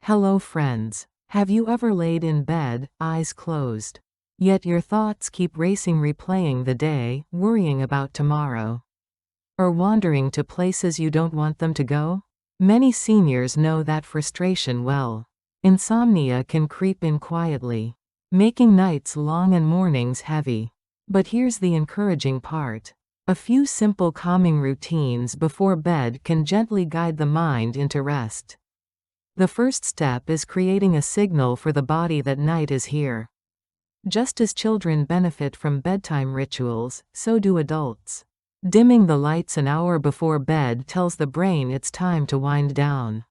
Hello friends. Have you ever laid in bed, eyes closed? Yet your thoughts keep racing, replaying the day, worrying about tomorrow. Or wandering to places you don't want them to go? Many seniors know that frustration well. Insomnia can creep in quietly, making nights long and mornings heavy. But here's the encouraging part. A few simple calming routines before bed can gently guide the mind into rest. The first step is creating a signal for the body that night is here. Just as children benefit from bedtime rituals, so do adults. Dimming the lights an hour before bed tells the brain it's time to wind down.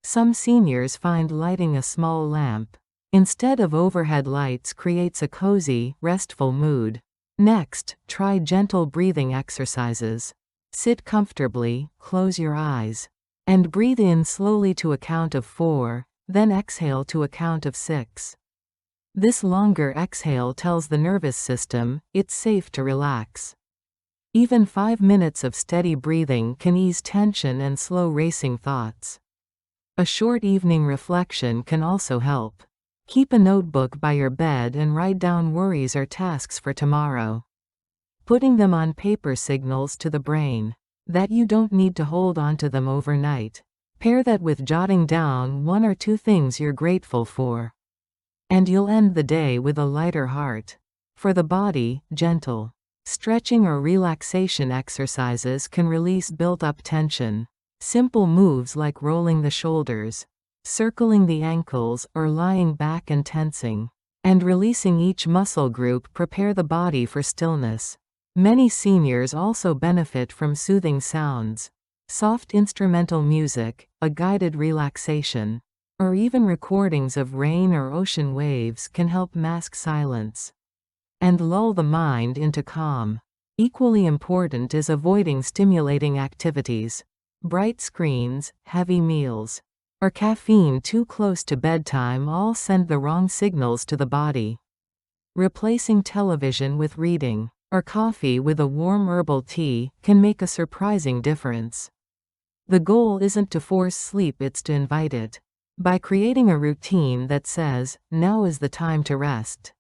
Some seniors find lighting a small lamp instead of overhead lights creates a cozy, restful mood. Next, try gentle breathing exercises. Sit comfortably, close your eyes, and breathe in slowly to a count of 4, then exhale to a count of 6. This longer exhale tells the nervous system it's safe to relax. Even 5 minutes of steady breathing can ease tension and slow racing thoughts. A short evening reflection can also help. Keep a notebook by your bed and write down worries or tasks for tomorrow. Putting them on paper signals to the brain that you don't need to hold on to them overnight. Pair that with jotting down 1 or 2 things you're grateful for, and you'll end the day with a lighter heart. For the body, gentle stretching or relaxation exercises can release built-up tension. Simple moves like rolling the shoulders, circling the ankles, or lying back and tensing and releasing each muscle group prepare the body for stillness. Many seniors also benefit from soothing sounds. Soft instrumental music, a guided relaxation, or even recordings of rain or ocean waves can help mask silence and lull the mind into calm. Equally important is avoiding stimulating activities. Bright screens, heavy meals, or caffeine too close to bedtime all send the wrong signals to the body. Replacing television with reading, or coffee with a warm herbal tea, can make a surprising difference. The goal isn't to force sleep, it's to invite it. By creating a routine that says, now is the time to rest,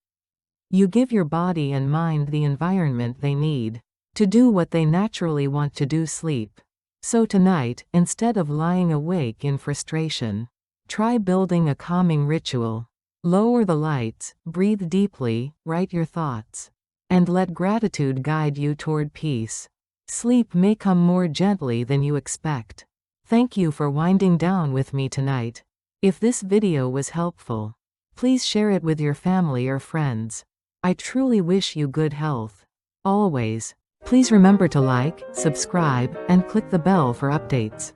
you give your body and mind the environment they need to do what they naturally want to do, sleep. So tonight, instead of lying awake in frustration, try building a calming ritual. Lower the lights, breathe deeply, write your thoughts, and let gratitude guide you toward peace. Sleep may come more gently than you expect. Thank you for winding down with me tonight. If this video was helpful, please share it with your family or friends. I truly wish you good health. Always. Please remember to like, subscribe, and click the bell for updates.